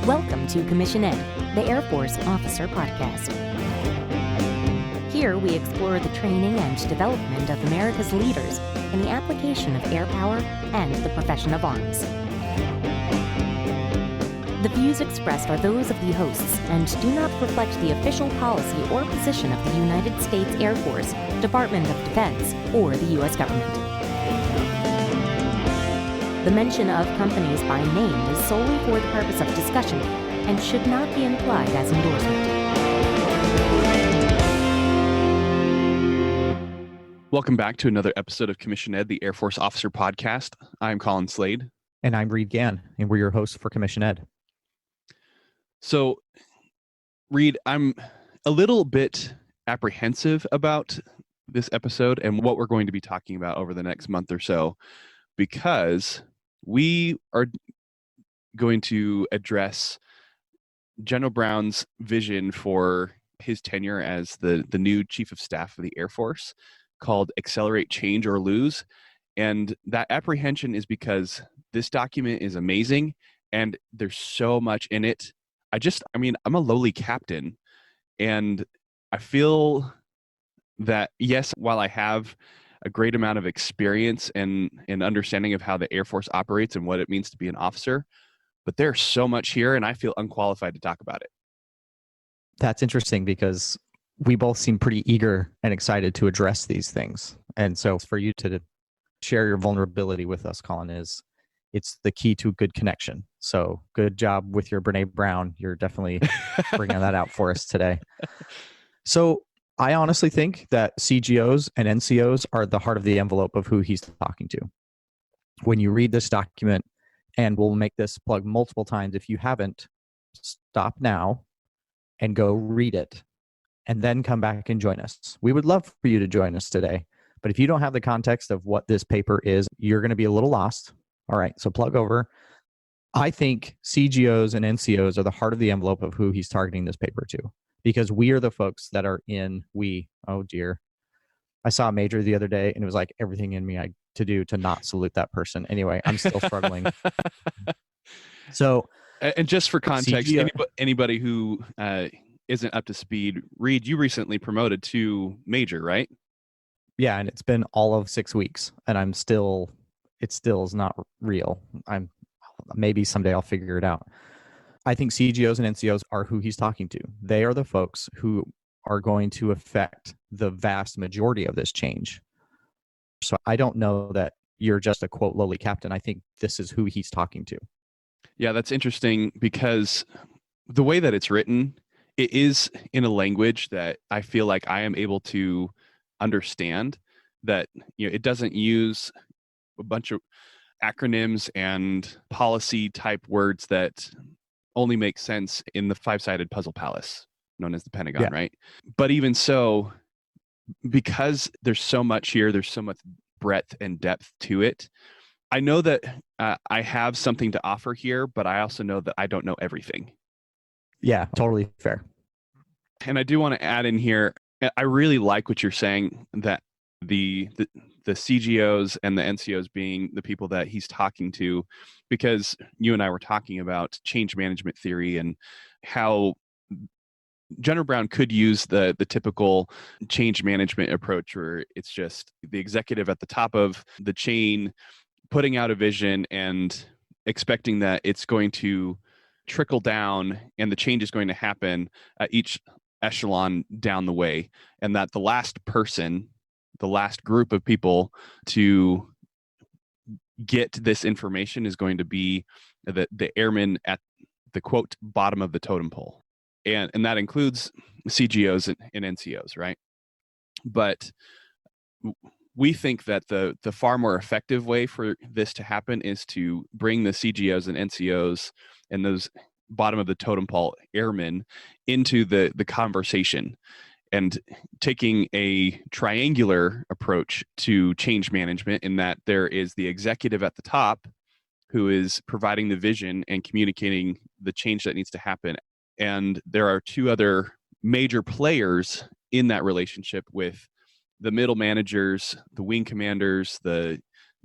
Welcome to Commission Ed, the Air Force Officer Podcast. Here we explore the training and development of America's leaders and the application of air power and the profession of arms. The views expressed are those of the hosts and do not reflect the official policy or position of the United States Air Force, Department of Defense, or the U.S. government. The mention of companies by name is solely for the purpose of discussion and should not be implied as endorsement. Welcome back to another episode of Commission Ed, the Air Force Officer Podcast. I'm Colin Slade. And I'm Reed Gann, and we're your hosts for Commission Ed. So, Reed, I'm a little bit apprehensive about this episode and what we're going to be talking about over the next month or so, because we are going to address General Brown's vision for his tenure as the new Chief of Staff of the Air Force, called Accelerate, Change, or Lose. And that apprehension is because this document is amazing and there's so much in it. I'm a lowly captain, and I feel that, yes, while I have a great amount of experience and understanding of how the Air Force operates and what it means to be an officer, but there's so much here and I feel unqualified to talk about it. That's interesting because we both seem pretty eager and excited to address these things. And so for you to share your vulnerability with us, Colin, it's the key to a good connection. So good job with your Brene Brown. You're definitely bringing that out for us today. So I honestly think that CGOs and NCOs are the heart of the envelope of who he's talking to. When you read this document, and we'll make this plug multiple times, if you haven't, stop now and go read it, and then come back and join us. We would love for you to join us today, but if you don't have the context of what this paper is, you're going to be a little lost. All right, so plug over. I think CGOs and NCOs are the heart of the envelope of who he's targeting this paper to, because we are the folks that are oh dear. I saw a major the other day and it was like everything in me to do to not salute that person. Anyway, I'm still struggling. So, and just for context, anybody who isn't up to speed, Reed, you recently promoted to major, right? Yeah, and it's been all of 6 weeks, and it still is not real. Maybe someday I'll figure it out. I think CGOs and NCOs are who he's talking to. They are the folks who are going to affect the vast majority of this change. So I don't know that you're just a, quote, lowly captain. I think this is who he's talking to. Yeah, that's interesting because the way that it's written, it is in a language that I feel like I am able to understand, that it doesn't use a bunch of acronyms and policy type words that only make sense in the five-sided puzzle palace known as the Pentagon, yeah. Right? But even so, because there's so much here, there's so much breadth and depth to it, I know that I have something to offer here, but I also know that I don't know everything. Yeah, totally fair. And I do want to add in here, I really like what you're saying, that the CGOs and the NCOs being the people that he's talking to, because you and I were talking about change management theory and how General Brown could use the typical change management approach where it's just the executive at the top of the chain putting out a vision and expecting that it's going to trickle down and the change is going to happen at each echelon down the way, and that the last person, the last group of people to get this information is going to be the airmen at the, quote, bottom of the totem pole. And that includes CGOs and NCOs, right? But we think that the far more effective way for this to happen is to bring the CGOs and NCOs and those bottom of the totem pole airmen into the conversation, and taking a triangular approach to change management, in that there is the executive at the top who is providing the vision and communicating the change that needs to happen. And there are two other major players in that relationship with the middle managers, the wing commanders, the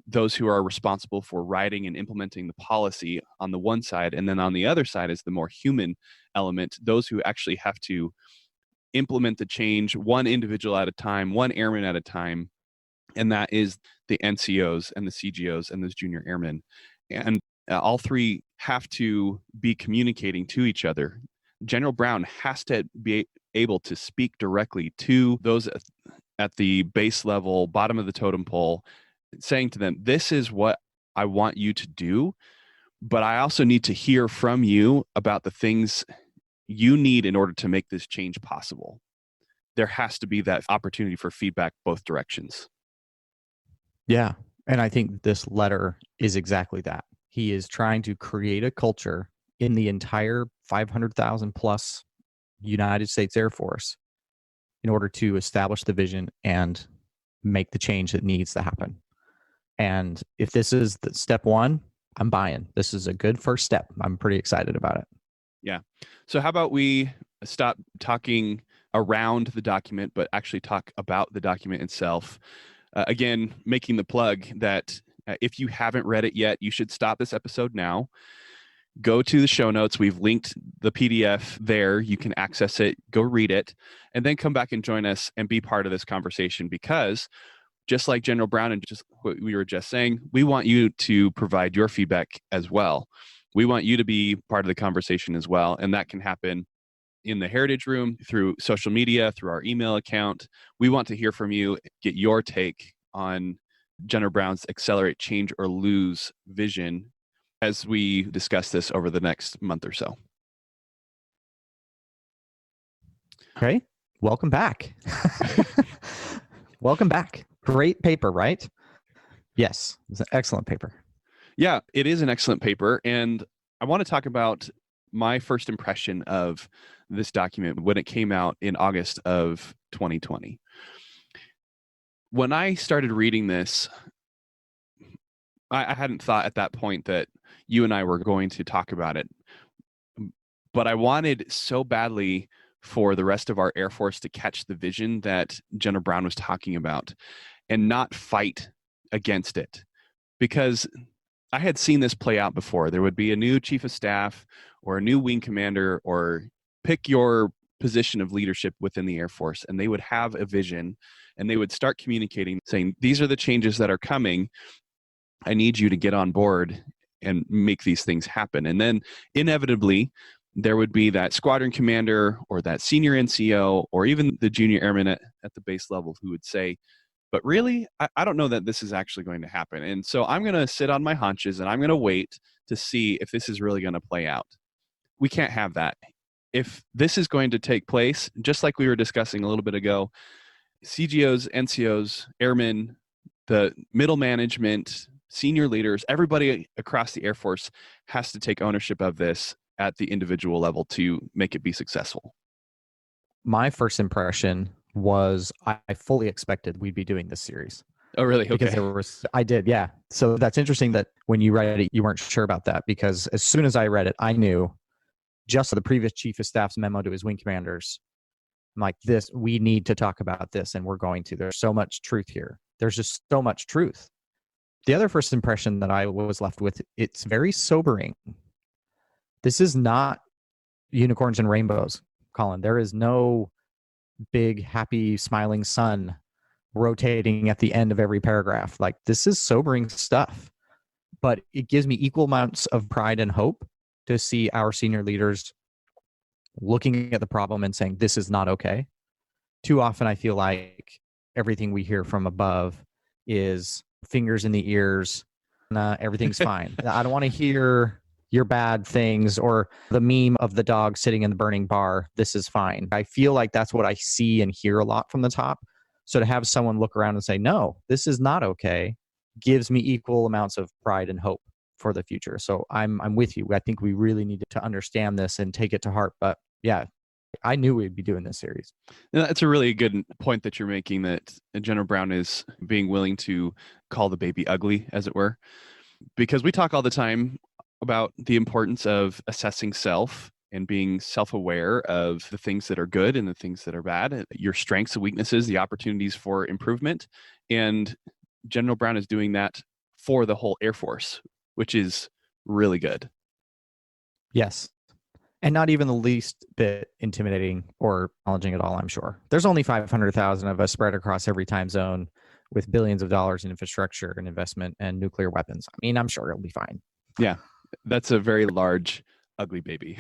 those who are responsible for writing and implementing the policy on the one side, and then on the other side is the more human element, those who actually have to implement the change one individual at a time, one airman at a time, and that is the NCOs and the CGOs and those junior airmen. And all three have to be communicating to each other. General Brown has to be able to speak directly to those at the base level, bottom of the totem pole, saying to them, this is what I want you to do, but I also need to hear from you about the things you need in order to make this change possible. There has to be that opportunity for feedback both directions. Yeah. And I think this letter is exactly that. He is trying to create a culture in the entire 500,000 plus United States Air Force in order to establish the vision and make the change that needs to happen. And if this is the step one, I'm buying. This is a good first step. I'm pretty excited about it. Yeah. So how about we stop talking around the document, but actually talk about the document itself? Again, making the plug that if you haven't read it yet, you should stop this episode now. Go to the show notes. We've linked the PDF there. You can access it, go read it, and then come back and join us and be part of this conversation, because just like General Brown and just what we were just saying, we want you to provide your feedback as well. We want you to be part of the conversation as well. And that can happen in the Heritage Room, through social media, through our email account. We want to hear from you, get your take on General Brown's Accelerate, Change, or Lose vision as we discuss this over the next month or so. Okay. Welcome back. Welcome back. Great paper, right? Yes. It's an excellent paper. Yeah, it is an excellent paper. And I want to talk about my first impression of this document when it came out in August of 2020. When I started reading this, I hadn't thought at that point that you and I were going to talk about it, but I wanted so badly for the rest of our Air Force to catch the vision that General Brown was talking about and not fight against it, because I had seen this play out before. There would be a new chief of staff or a new wing commander, or pick your position of leadership within the Air Force, and they would have a vision and they would start communicating, saying, these are the changes that are coming. I need you to get on board and make these things happen. And then inevitably, there would be that squadron commander or that senior NCO or even the junior airman at the base level who would say, but really, I don't know that this is actually going to happen. And so I'm going to sit on my haunches and I'm going to wait to see if this is really going to play out. We can't have that. If this is going to take place, just like we were discussing a little bit ago, CGOs, NCOs, airmen, the middle management, senior leaders, everybody across the Air Force has to take ownership of this at the individual level to make it be successful. My first impression was I fully expected we'd be doing this series. Oh, really? Okay. Because I did, yeah. So that's interesting that when you read it, you weren't sure about that, because as soon as I read it, I knew just the previous chief of staff's memo to his wing commanders, I'm like, we need to talk about this, and we're going to. There's so much truth here. There's just so much truth. The other first impression that I was left with, it's very sobering. This is not unicorns and rainbows, Colin. There is no big, happy, smiling sun rotating at the end of every paragraph. Like, this is sobering stuff, but it gives me equal amounts of pride and hope to see our senior leaders looking at the problem and saying, this is not okay. Too often, I feel like everything we hear from above is fingers in the ears. Everything's fine. I don't want to hear your bad things or the meme of the dog sitting in the burning bar. This is fine. I feel like that's what I see and hear a lot from the top. So to have someone look around and say, no, this is not okay, gives me equal amounts of pride and hope for the future. So I'm with you. I think we really need to understand this and take it to heart. But yeah, I knew we'd be doing this series. That's a really good point that you're making, that General Brown is being willing to call the baby ugly, as it were, because we talk all the time about the importance of assessing self and being self-aware of the things that are good and the things that are bad, your strengths and weaknesses, the opportunities for improvement. And General Brown is doing that for the whole Air Force, which is really good. Yes. And not even the least bit intimidating or challenging at all, I'm sure. There's only 500,000 of us spread across every time zone with billions of dollars in infrastructure and investment and nuclear weapons. I mean, I'm sure it'll be fine. Yeah, that's a very large, ugly baby.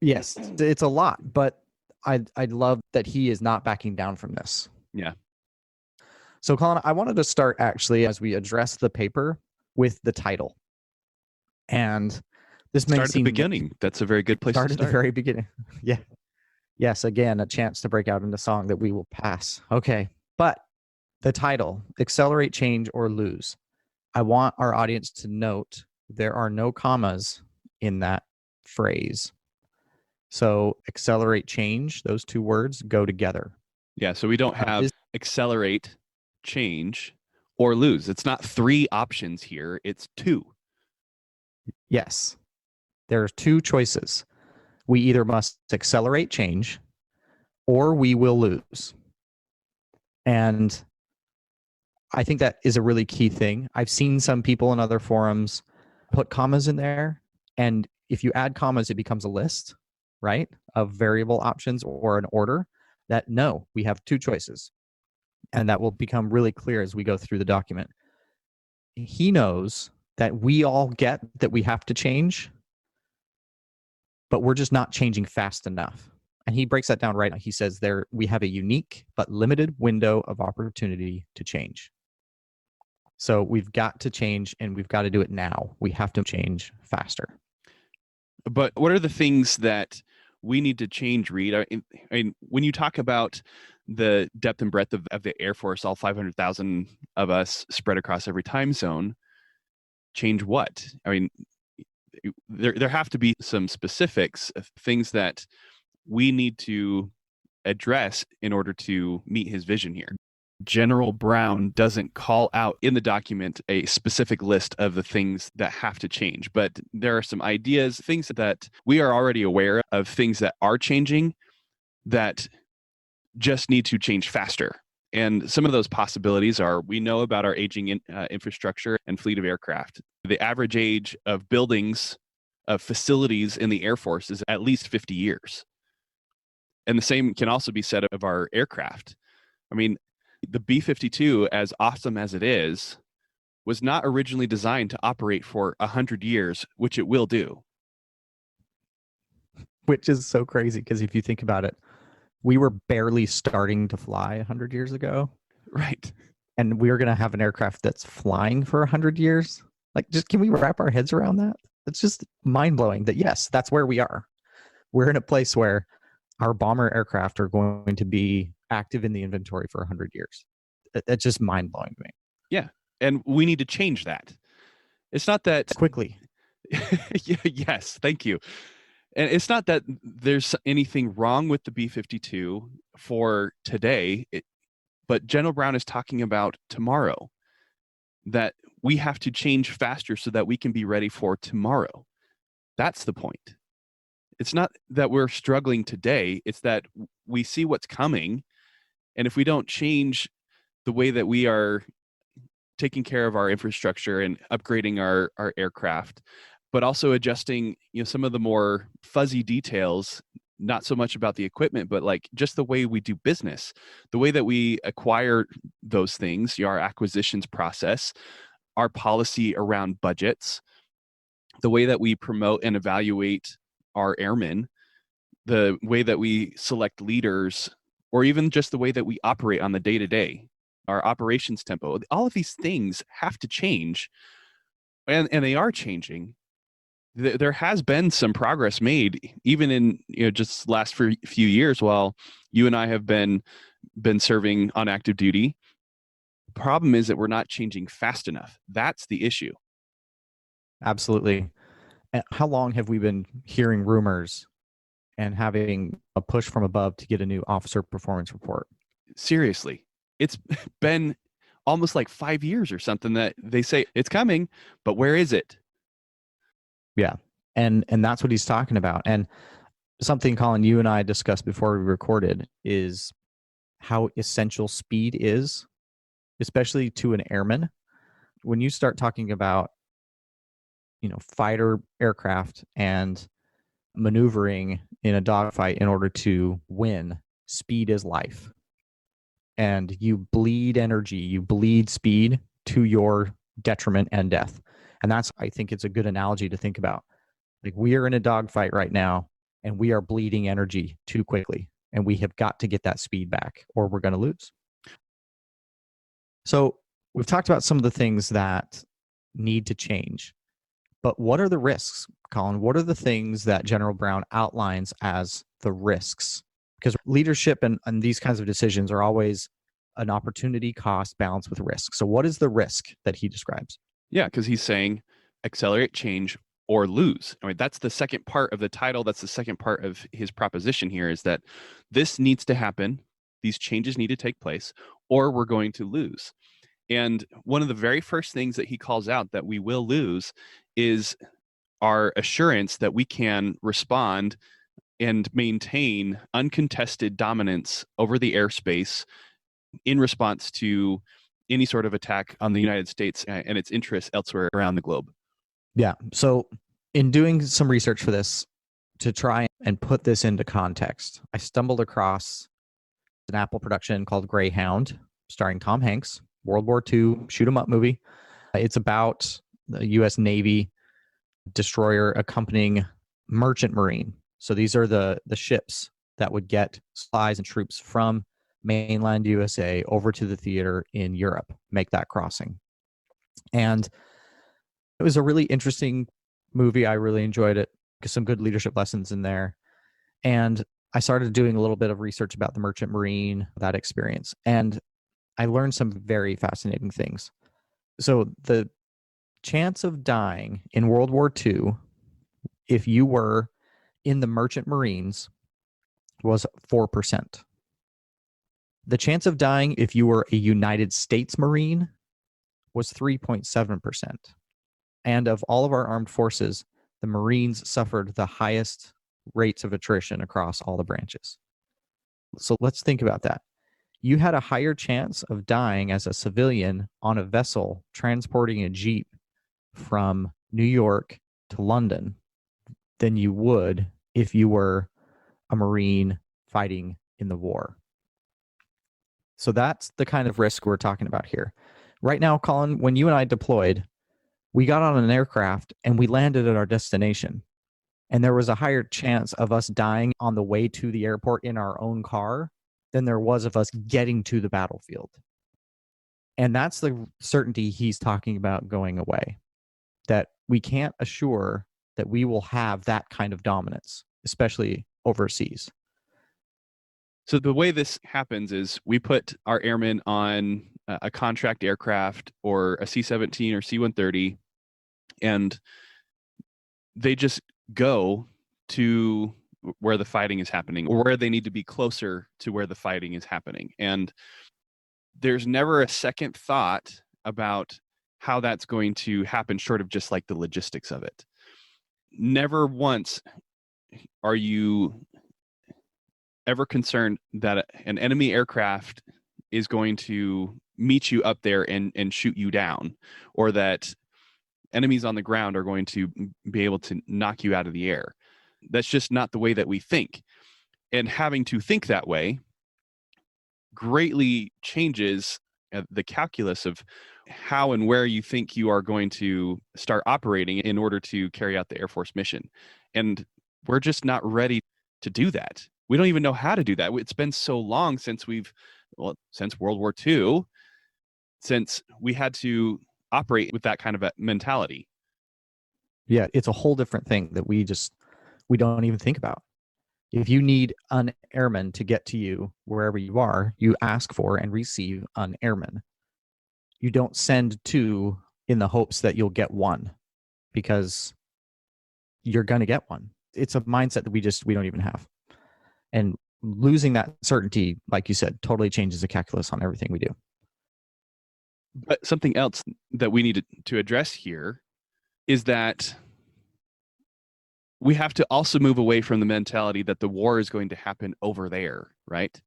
Yes, it's a lot, but I love that he is not backing down from this. Yeah. So, Colin, I wanted to start actually as we address the paper with the title. And this may Start at the seem beginning. That's a very good place to start start. at the very beginning. Yeah. Yes, again, a chance to break out into song that we will pass. Okay. But the title, Accelerate Change or Lose. I want our audience to note there are no commas in that phrase. So accelerate change, those two words go together. Yeah, so we don't have accelerate, change, or lose. It's not 3 options here, it's 2. Yes. There are 2 choices. We either must accelerate change or we will lose. And I think that is a really key thing. I've seen some people in other forums put commas in there. And if you add commas, it becomes a list, right, of variable options or an order that no, we have 2 choices. And that will become really clear as we go through the document. He knows that we all get that we have to change, but we're just not changing fast enough. And he breaks that down right now. He says we have a unique but limited window of opportunity to change. So we've got to change, and we've got to do it now. We have to change faster. But what are the things that we need to change, Reed? I mean, when you talk about the depth and breadth of the Air Force, all 500,000 of us spread across every time zone, change what? I mean, there have to be some specifics, things that we need to address in order to meet his vision here. General Brown doesn't call out in the document a specific list of the things that have to change, but there are some ideas, things that we are already aware of, things that are changing that just need to change faster. And some of those possibilities are, we know about our aging infrastructure and fleet of aircraft. The average age of buildings, of facilities in the Air Force is at least 50 years. And the same can also be said of our aircraft. I mean, the B-52, as awesome as it is, was not originally designed to operate for 100 years, which it will do. Which is so crazy, because if you think about it, we were barely starting to fly 100 years ago. Right. And we're going to have an aircraft that's flying for 100 years. Like, just can we wrap our heads around that? It's just mind-blowing that, yes, that's where we are. We're in a place where our bomber aircraft are going to be active in the inventory for 100 years. It's just mind-blowing to me. Yeah. And we need to change that. It's not that... Quickly. Yes, thank you. And it's not that there's anything wrong with the B-52 for today, but General Brown is talking about tomorrow, that we have to change faster so that we can be ready for tomorrow. That's the point. It's not that we're struggling today. It's that we see what's coming. And if we don't change the way that we are taking care of our infrastructure and upgrading our aircraft, but also adjusting, some of the more fuzzy details, not so much about the equipment, but like just the way we do business, the way that we acquire those things, our acquisitions process, our policy around budgets, the way that we promote and evaluate our airmen, the way that we select leaders, or even just the way that we operate on the day-to-day, our operations tempo. All of these things have to change, and they are changing. There has been some progress made, even in just last few years while you and I have been serving on active duty. The problem is that we're not changing fast enough. That's the issue. Absolutely. And how long have we been hearing rumors and having a push from above to get a new officer performance report? Seriously, it's been almost like 5 years or something that they say it's coming, but where is it? Yeah. And that's what he's talking about. And something, Colin, you and I discussed before we recorded is how essential speed is, especially to an airman. when you start talking about, fighter aircraft and maneuvering in a dogfight in order to win, speed is life. And you bleed energy, you bleed speed to your detriment and death. And that's, I think it's a good analogy to think about. Like, we are in a dogfight right now and we are bleeding energy too quickly. And we have got to get that speed back or we're going to lose. So we've talked about some of the things that need to change. But what are the risks, Colin? What are the things that General Brown outlines as the risks? Because leadership and these kinds of decisions are always an opportunity cost balance with risk. So what is the risk that he describes? Yeah, because he's saying accelerate change or lose. I mean, that's the second part of the title. That's the second part of his proposition here, is that this needs to happen. These changes need to take place, or we're going to lose. And one of the very first things that he calls out that we will lose is our assurance that we can respond and maintain uncontested dominance over the airspace in response to any sort of attack on the United States and its interests elsewhere around the globe. Yeah. So in doing some research for this, to try and put this into context, I stumbled across an Apple production called Greyhound, starring Tom Hanks, World War II shoot 'em up movie. It's about the U.S. Navy destroyer accompanying merchant marine. So these are the ships that would get supplies and troops from mainland USA over to the theater in Europe, make that crossing. And it was a really interesting movie. I really enjoyed it. Some good leadership lessons in there. And I started doing a little bit of research about the merchant marine, that experience. And I learned some very fascinating things. So the chance of dying in World War II, if you were in the merchant marines, was 4%. The chance of dying if you were a United States Marine was 3.7%. And of all of our armed forces, the Marines suffered the highest rates of attrition across all the branches. So let's think about that. You had a higher chance of dying as a civilian on a vessel transporting a Jeep from New York to London than you would if you were a Marine fighting in the war. So that's the kind of risk we're talking about here. Right now, Colin, when you and I deployed, we got on an aircraft and we landed at our destination. And there was a higher chance of us dying on the way to the airport in our own car than there was of us getting to the battlefield. And that's the certainty he's talking about going away, that we can't assure that we will have that kind of dominance, especially overseas. So the way this happens is we put our airmen on a contract aircraft or a C-17 or C-130, and they just go to where the fighting is happening or where they need to be closer to where the fighting is happening. And there's never a second thought about how that's going to happen short of just like the logistics of it. Never once are you ever concerned that an enemy aircraft is going to meet you up there and shoot you down, or that enemies on the ground are going to be able to knock you out of the air. That's just not the way that we think. And having to think that way greatly changes the calculus of how and where you think you are going to start operating in order to carry out the Air Force mission. And we're just not ready to do that. We don't even know how to do that. It's been so long since since World War II, since we had to operate with that kind of a mentality. Yeah, it's a whole different thing that we don't even think about. If you need an airman to get to you wherever you are, you ask for and receive an airman. You don't send two in the hopes that you'll get one, because you're going to get one. It's a mindset that we don't even have. And losing that certainty, like you said, totally changes the calculus on everything we do. But something else that we need to address here is that we have to also move away from the mentality that the war is going to happen over there, right?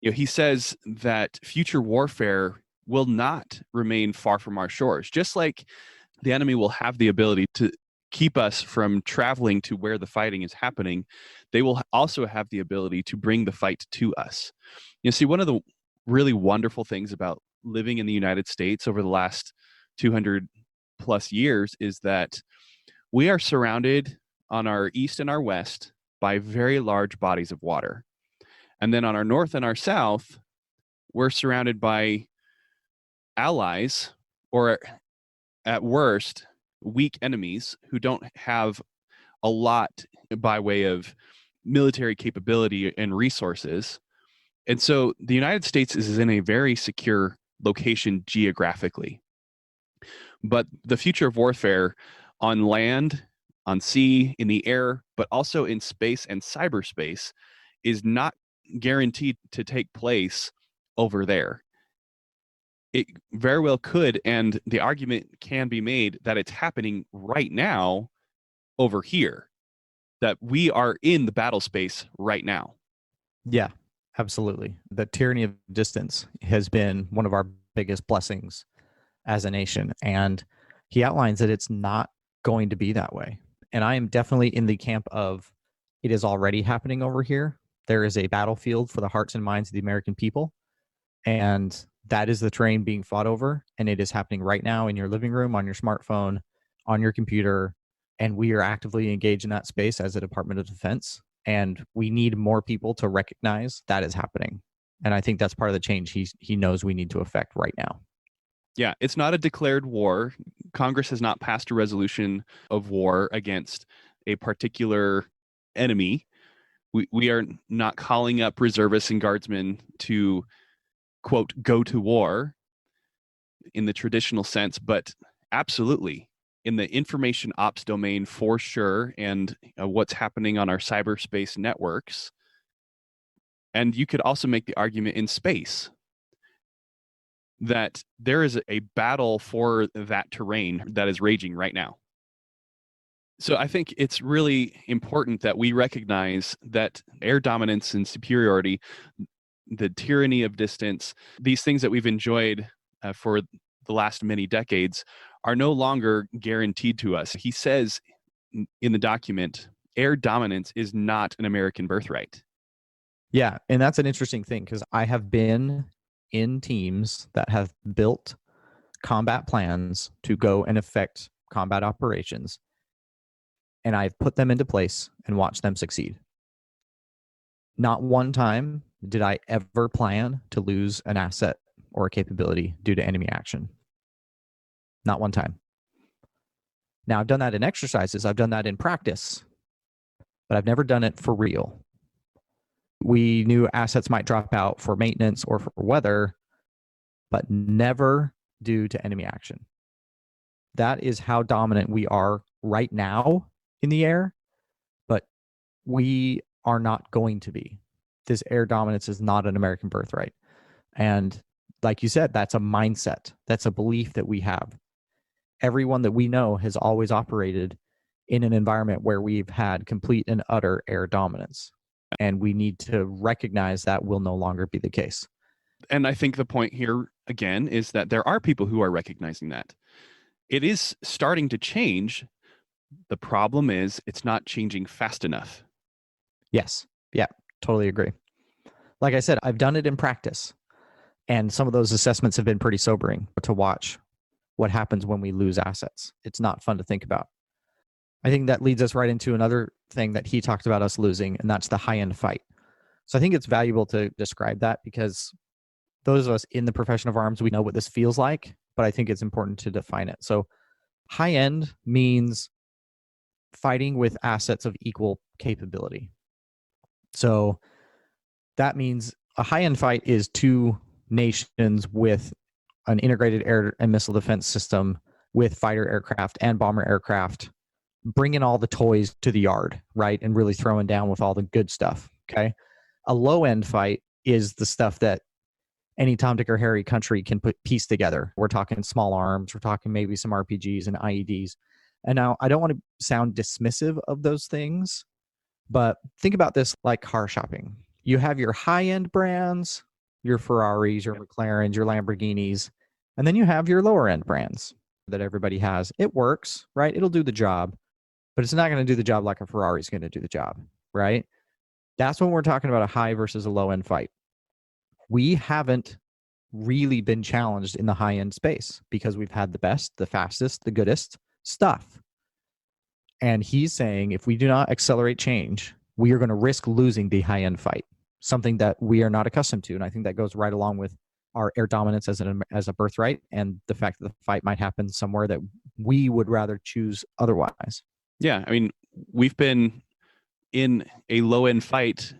He says that future warfare will not remain far from our shores. Just like the enemy will have the ability to keep us from traveling to where the fighting is happening, they will also have the ability to bring the fight to us. You see, one of the really wonderful things about living in the United States over the last 200 plus years is that we are surrounded on our east and our west by very large bodies of water. And then on our north and our south, we're surrounded by allies, or at worst, weak enemies who don't have a lot by way of military capability and resources. And so the United States is in a very secure location geographically. But the future of warfare on land, on sea, in the air, but also in space and cyberspace is not guaranteed to take place over there. It very well could, and the argument can be made that it's happening right now over here, that we are in the battle space right now. Yeah, absolutely. The tyranny of distance has been one of our biggest blessings as a nation. And he outlines that it's not going to be that way. And I am definitely in the camp of it is already happening over here. There is a battlefield for the hearts and minds of the American people. And that is the terrain being fought over. And it is happening right now in your living room, on your smartphone, on your computer. And we are actively engaged in that space as a Department of Defense. And we need more people to recognize that is happening. And I think that's part of the change he knows we need to affect right now. Yeah, it's not a declared war. Congress has not passed a resolution of war against a particular enemy. We are not calling up reservists and guardsmen to, quote, go to war in the traditional sense, but absolutely in the information ops domain for sure, and what's happening on our cyberspace networks. And you could also make the argument in space that there is a battle for that terrain that is raging right now. So I think it's really important that we recognize that air dominance and superiority, the tyranny of distance, these things that we've enjoyed for the last many decades are no longer guaranteed to us. He says in the document, air dominance is not an American birthright. Yeah, and that's an interesting thing because I have been in teams that have built combat plans to go and affect combat operations, and I've put them into place and watched them succeed. Not one time did I ever plan to lose an asset or a capability due to enemy action. Not one time. Now, I've done that in exercises. I've done that in practice, but I've never done it for real. We knew assets might drop out for maintenance or for weather, but never due to enemy action. That is how dominant we are right now in the air, but we are not going to be. This air dominance is not an American birthright. And like you said, that's a mindset. That's a belief that we have. Everyone that we know has always operated in an environment where we've had complete and utter air dominance. And we need to recognize that will no longer be the case. And I think the point here, again, is that there are people who are recognizing that. It is starting to change. The problem is it's not changing fast enough. Yes. Yeah, totally agree. Like I said, I've done it in practice. And some of those assessments have been pretty sobering to watch what happens when we lose assets. It's not fun to think about. I think that leads us right into another thing that he talked about us losing, and that's the high-end fight. So I think it's valuable to describe that because those of us in the profession of arms, we know what this feels like, but I think it's important to define it. So high-end means fighting with assets of equal capability. So that means a high-end fight is two nations with an integrated air and missile defense system with fighter aircraft and bomber aircraft, bringing all the toys to the yard, right? And really throwing down with all the good stuff, okay? A low-end fight is the stuff that any Tom, Dick, or Harry country can piece together. We're talking small arms. We're talking maybe some RPGs and IEDs. And now, I don't want to sound dismissive of those things, but think about this like car shopping. You have your high-end brands, your Ferraris, your McLarens, your Lamborghinis, and then you have your lower end brands that everybody has. It works, right? It'll do the job, but it's not going to do the job like a Ferrari is going to do the job, right? That's when we're talking about a high versus a low end fight. We haven't really been challenged in the high end space because we've had the best, the fastest, the goodest stuff. And he's saying if we do not accelerate change, we are going to risk losing the high end fight, something that we are not accustomed to. And I think that goes right along with our air dominance as a birthright and the fact that the fight might happen somewhere that we would rather choose otherwise. Yeah, I mean, we've been in a low end fight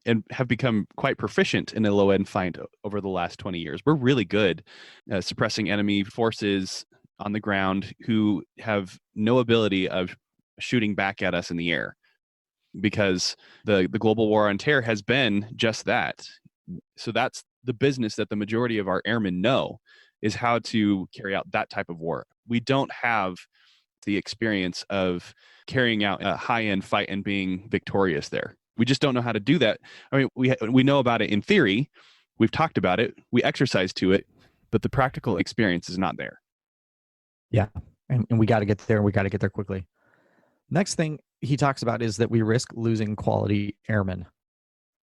and have become quite proficient in a low end fight over the last 20 years. We're really good suppressing enemy forces on the ground who have no ability of shooting back at us in the air, because the global war on terror has been just that. So that's the business that the majority of our airmen know, is how to carry out that type of war. We don't have the experience of carrying out a high-end fight and being victorious there. We just don't know how to do that. I mean, we know about it in theory. We've talked about it. We exercise to it, but the practical experience is not there. Yeah, and we got to get there. We got to get there quickly. Next thing he talks about is that we risk losing quality airmen.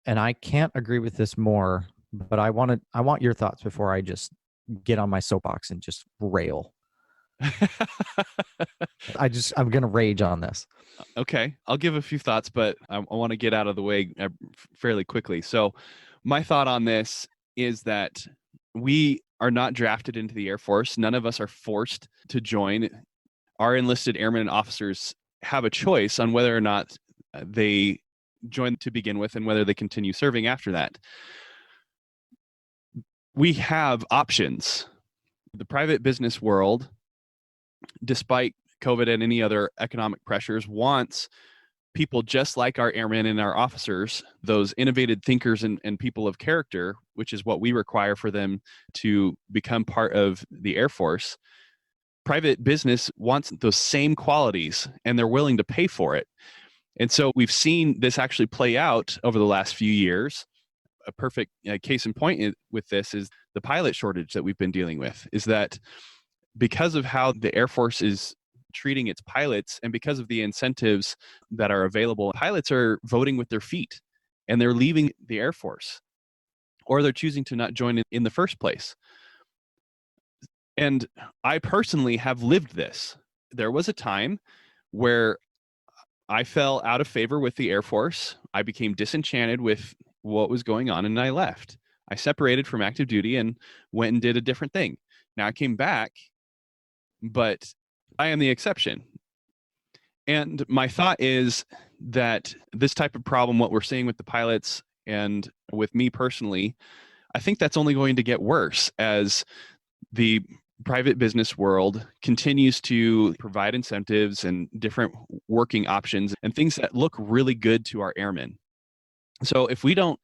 And I can't agree with this more, but I want your thoughts before I just get on my soapbox and just rail. I'm going to rage on this. Okay, I'll give a few thoughts, but I want to get out of the way fairly quickly. So my thought on this is that we are not drafted into the Air Force. None of us are forced to join. Our enlisted airmen and officers have a choice on whether or not they join to begin with and whether they continue serving after that. We have options. The private business world, despite COVID and any other economic pressures, wants people just like our airmen and our officers, those innovative thinkers and people of character, which is what we require for them to become part of the Air Force. Private business wants those same qualities, and they're willing to pay for it. And so we've seen this actually play out over the last few years. A perfect case in point with this is the pilot shortage that we've been dealing with, is that because of how the Air Force is treating its pilots and because of the incentives that are available, pilots are voting with their feet and they're leaving the Air Force, or they're choosing to not join in the first place. And I personally have lived this. There was a time where I fell out of favor with the Air Force. I became disenchanted with what was going on and I left. I separated from active duty and went and did a different thing. Now I came back, but I am the exception. And my thought is that this type of problem, what we're seeing with the pilots and with me personally, I think that's only going to get worse as the private business world continues to provide incentives and different working options and things that look really good to our airmen. So if we don't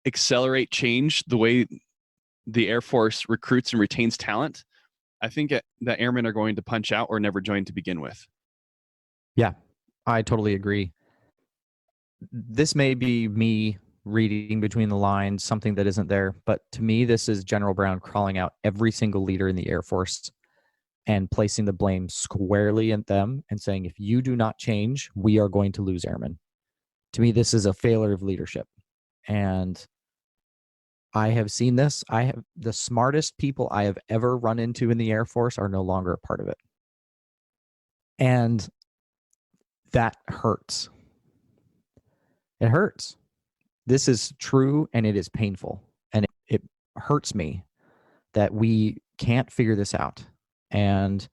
accelerate change the way the Air Force recruits and retains talent, I think that airmen are going to punch out or never join to begin with. Yeah, I totally agree. This may be me reading between the lines, something that isn't there, but to me, this is General Brown crawling out every single leader in the Air Force and placing the blame squarely at them and saying, if you do not change, we are going to lose airmen. To me, this is a failure of leadership. And I have seen this. The smartest people I have ever run into in the Air Force are no longer a part of it. And that hurts. It hurts. This is true and it is painful. And it hurts me that we can't figure this out. And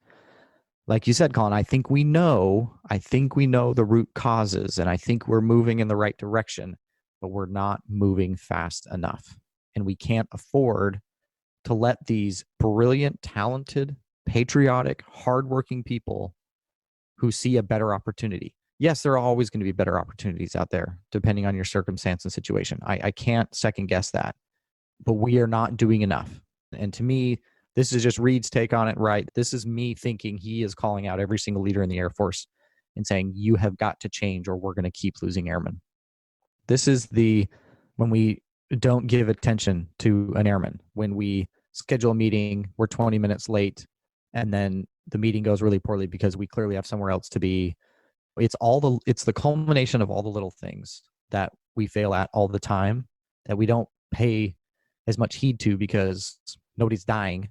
like you said, Colin, I think we know the root causes, and I think we're moving in the right direction, but we're not moving fast enough. And we can't afford to let these brilliant, talented, patriotic, hardworking people who see a better opportunity. Yes, there are always going to be better opportunities out there, depending on your circumstance and situation. I can't second guess that, but we are not doing enough. And to me, this is just Reed's take on it, right? This is me thinking he is calling out every single leader in the Air Force and saying, you have got to change or we're going to keep losing airmen. This is when we don't give attention to an airman. When we schedule a meeting, we're 20 minutes late, and then the meeting goes really poorly because we clearly have somewhere else to be. It's the culmination of all the little things that we fail at all the time that we don't pay as much heed to because nobody's dying.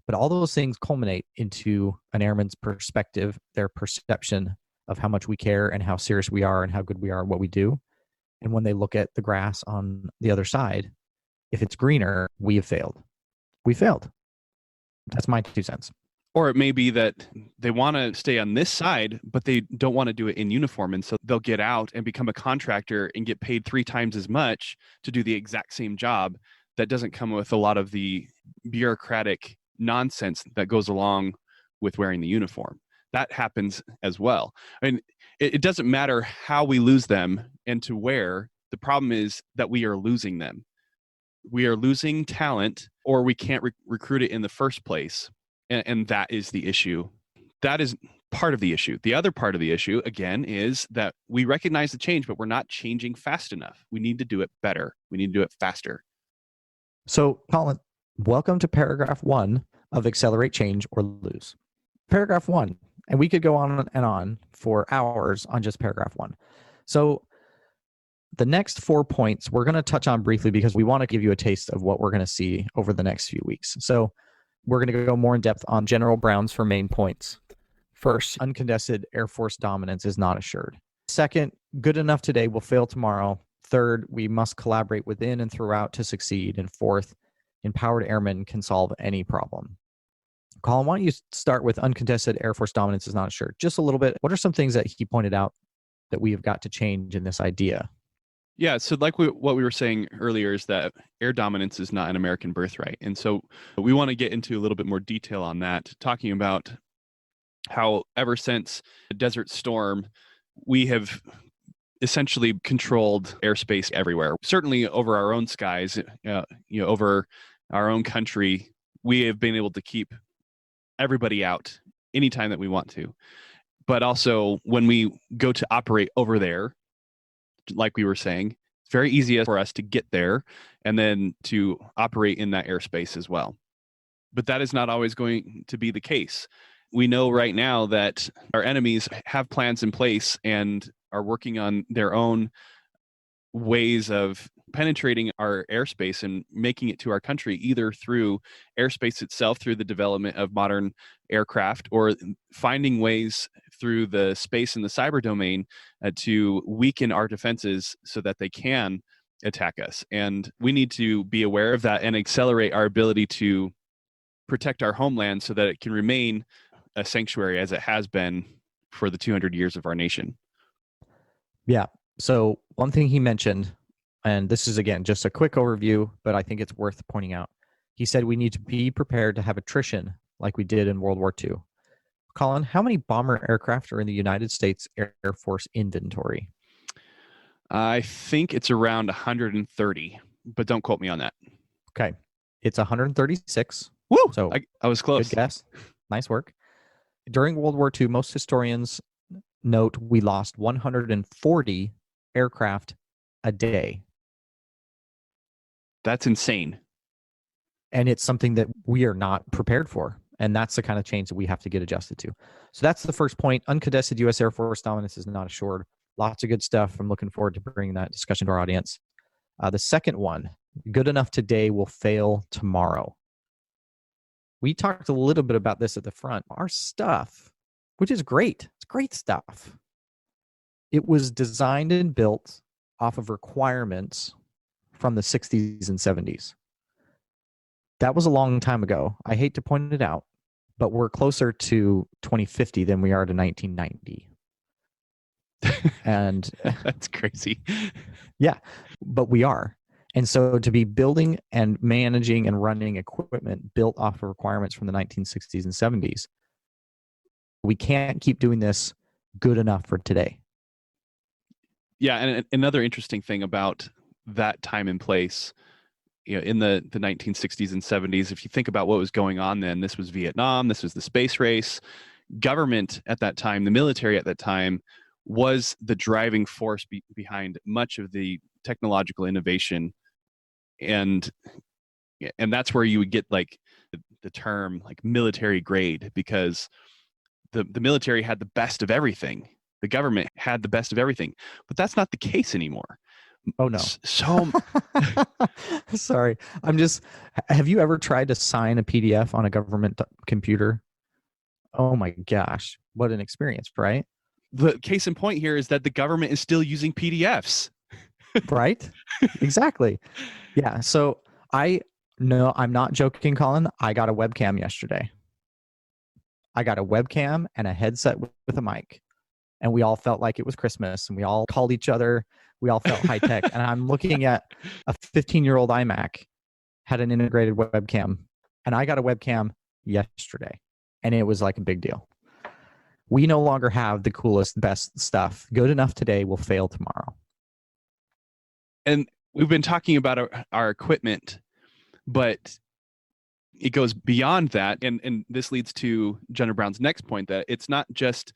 But all those things culminate into an airman's perspective, their perception of how much we care and how serious we are and how good we are at what we do. And when they look at the grass on the other side, if it's greener, we have failed. We failed. That's my 2 cents. Or it may be that they want to stay on this side, but they don't want to do it in uniform. And so they'll get out and become a contractor and get paid 3 times as much to do the exact same job. That doesn't come with a lot of the bureaucratic nonsense that goes along with wearing the uniform. That happens as well. I mean, it doesn't matter how we lose them and to where. The problem is that we are losing them. We are losing talent, or we can't recruit it in the first place. And that is the issue. That is part of the issue. The other part of the issue, again, is that we recognize the change, but we're not changing fast enough. We need to do it better. We need to do it faster. So, Colin, welcome to paragraph 1 of Accelerate Change or Lose. Paragraph 1, and we could go on and on for hours on just paragraph 1. So the next 4 points we're going to touch on briefly because we want to give you a taste of what we're going to see over the next few weeks. So we're going to go more in depth on General Brown's 4 main points. First, uncontested Air Force dominance is not assured. Second, good enough today will fail tomorrow. Third, we must collaborate within and throughout to succeed. And fourth, empowered airmen can solve any problem. Colin, why don't you start with uncontested Air Force dominance is not assured? Just a little bit. What are some things that he pointed out that we have got to change in this idea? Yeah, so like what we were saying earlier is that air dominance is not an American birthright. And so we want to get into a little bit more detail on that, talking about how ever since the Desert Storm, we have essentially controlled airspace everywhere. Certainly over our own skies, over our own country, we have been able to keep everybody out anytime that we want to. But also when we go to operate over there, like we were saying, it's very easy for us to get there and then to operate in that airspace as well. But that is not always going to be the case. We know right now that our enemies have plans in place and are working on their own ways of penetrating our airspace and making it to our country, either through airspace itself, through the development of modern aircraft, or finding ways through the space and the cyber domain to weaken our defenses so that they can attack us. And we need to be aware of that and accelerate our ability to protect our homeland so that it can remain a sanctuary as it has been for the 200 years of our nation. Yeah. So one thing he mentioned, and this is, again, just a quick overview, but I think it's worth pointing out. He said we need to be prepared to have attrition like we did in World War II. Colin, how many bomber aircraft are in the United States Air Force inventory? I think it's around 130, but don't quote me on that. Okay. It's 136. Woo! So I was close. Good guess. Nice work. During World War II, most historians note we lost 140 aircraft a day. That's insane. And it's something that we are not prepared for. And that's the kind of change that we have to get adjusted to. So that's the first point. Uncontested U.S. Air Force dominance is not assured. Lots of good stuff. I'm looking forward to bringing that discussion to our audience. The second one, good enough today will fail tomorrow. We talked a little bit about this at the front. Our stuff, which is great. It's great stuff. It was designed and built off of requirements from the 60s and 70s. That was a long time ago. I hate to point it out, but we're closer to 2050 than we are to 1990. And that's crazy. Yeah, but we are. And so to be building and managing and running equipment built off of requirements from the 1960s and 70s, we can't keep doing this good enough for today. Yeah, and another interesting thing about that time and place, in the 1960s and 70s, if you think about what was going on then, this was Vietnam, this was the space race. Government at that time, the military at that time, was the driving force behind much of the technological innovation and that's where you would get like the term like military grade, because the military had the best of everything. The government had the best of everything, but that's not the case anymore. Oh no. So sorry. Have you ever tried to sign a PDF on a government computer? Oh my gosh. What an experience, right? the case in point here is that the government is still using PDFs. Right? Exactly. Yeah. So no, I'm not joking, Colin. I got a webcam yesterday. I got a webcam and a headset with a mic. And we all felt like it was Christmas, and we all called each other. We all felt high tech. And I'm looking at a 15-year-old iMac had an integrated webcam, and I got a webcam yesterday, and it was like a big deal. We no longer have the coolest, best stuff. Good enough today will fail tomorrow. And we've been talking about our equipment, but it goes beyond that. And this leads to General Brown's next point, that it's not just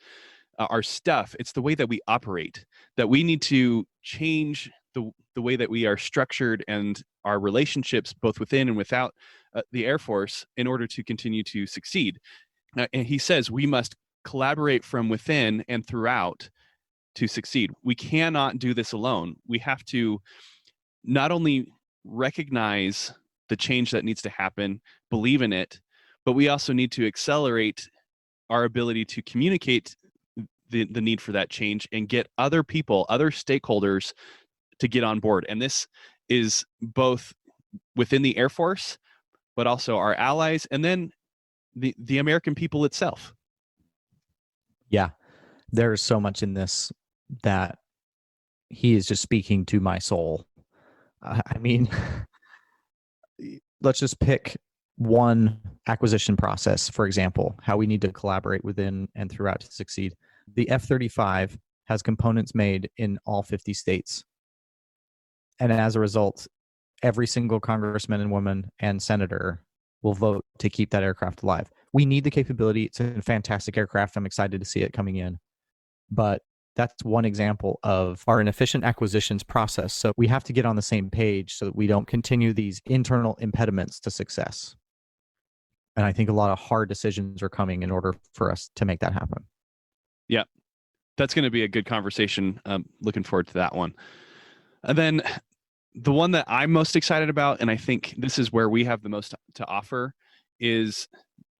our stuff, it's the way that we operate, that we need to change the way that we are structured and our relationships both within and without the Air Force in order to continue to succeed. And he says we must collaborate from within and throughout to succeed. We cannot do this alone. We have to not only recognize the change that needs to happen, believe in it, but we also need to accelerate our ability to communicate the need for that change and get other people, other stakeholders to get on board. And this is both within the Air Force, but also our allies, and then the American people itself. Yeah, there's so much in this that he is just speaking to my soul. I mean, let's just pick one acquisition process, for example, how we need to collaborate within and throughout to succeed. The F-35 has components made in all 50 states. And as a result, every single congressman and woman and senator will vote to keep that aircraft alive. We need the capability. It's a fantastic aircraft. I'm excited to see it coming in. But that's one example of our inefficient acquisitions process. So we have to get on the same page so that we don't continue these internal impediments to success. And I think a lot of hard decisions are coming in order for us to make that happen. Yeah, that's going to be a good conversation. Looking forward to that one. And then the one that I'm most excited about, and I think this is where we have the most to offer, is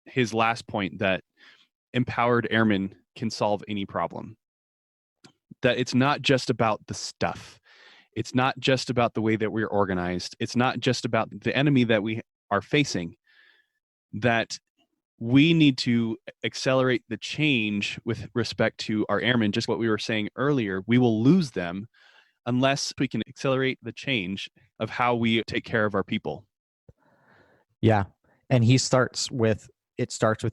his last point, that empowered airmen can solve any problem. That it's not just about the stuff. It's not just about the way that we're organized. It's not just about the enemy that we are facing. That we need to accelerate the change with respect to our airmen. Just what we were saying earlier, we will lose them unless we can accelerate the change of how we take care of our people. Yeah. And it starts with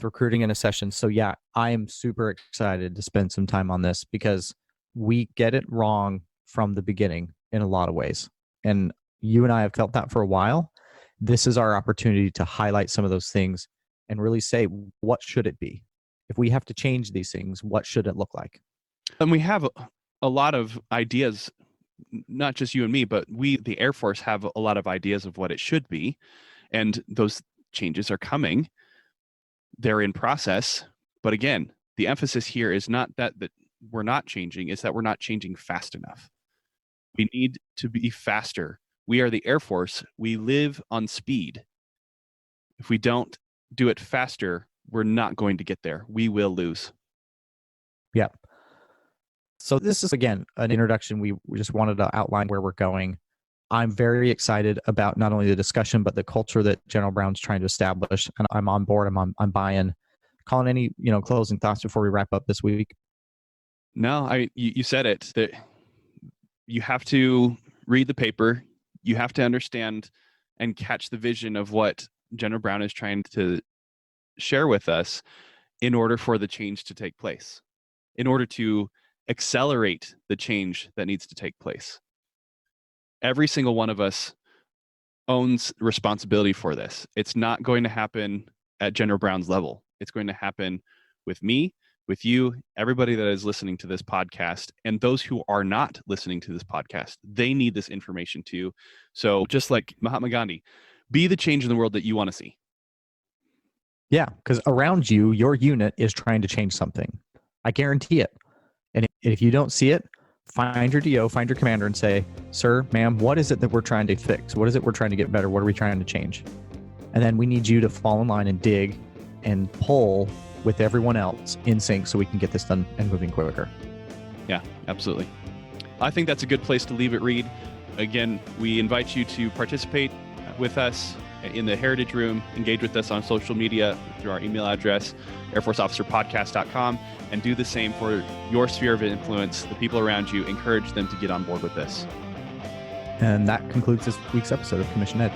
recruiting and accession. So yeah, I am super excited to spend some time on this because we get it wrong from the beginning in a lot of ways. And you and I have felt that for a while. This is our opportunity to highlight some of those things and really say, what should it be? If we have to change these things, what should it look like? And we have a lot of ideas, not just you and me, but we, the Air Force, have a lot of ideas of what it should be. And those changes are coming. They're in process. But again, the emphasis here is not that we're not changing, it's that we're not changing fast enough. We need to be faster. We are the Air Force. We live on speed. If we don't do it faster, we're not going to get there. We will lose. Yeah. So this is, again, an introduction. We just wanted to outline where we're going. I'm very excited about not only the discussion, but the culture that General Brown's trying to establish. And I'm on board. I'm buying. Colin, any closing thoughts before we wrap up this week? No, you said it. That you have to read the paper. You have to understand and catch the vision of what General Brown is trying to share with us in order for the change to take place, in order to accelerate the change that needs to take place. Every single one of us owns responsibility for this. It's not going to happen at General Brown's level. It's going to happen with me, with you, everybody that is listening to this podcast, and those who are not listening to this podcast. They need this information too. So just like Mahatma Gandhi, be the change in the world that you want to see. Yeah, because around you, your unit is trying to change something. I guarantee it. And if you don't see it, find your DO, find your commander and say, sir, ma'am, what is it that we're trying to fix? What is it we're trying to get better? What are we trying to change? And then we need you to fall in line and dig and pull with everyone else in sync so we can get this done and moving quicker. Yeah, absolutely. I think that's a good place to leave it, Reed. Again, we invite you to participate with us in the Heritage Room, engage with us on social media through our email address, airforceofficerpodcast.com, and do the same for your sphere of influence, the people around you. Encourage them to get on board with this. And that concludes this week's episode of Commission Ed.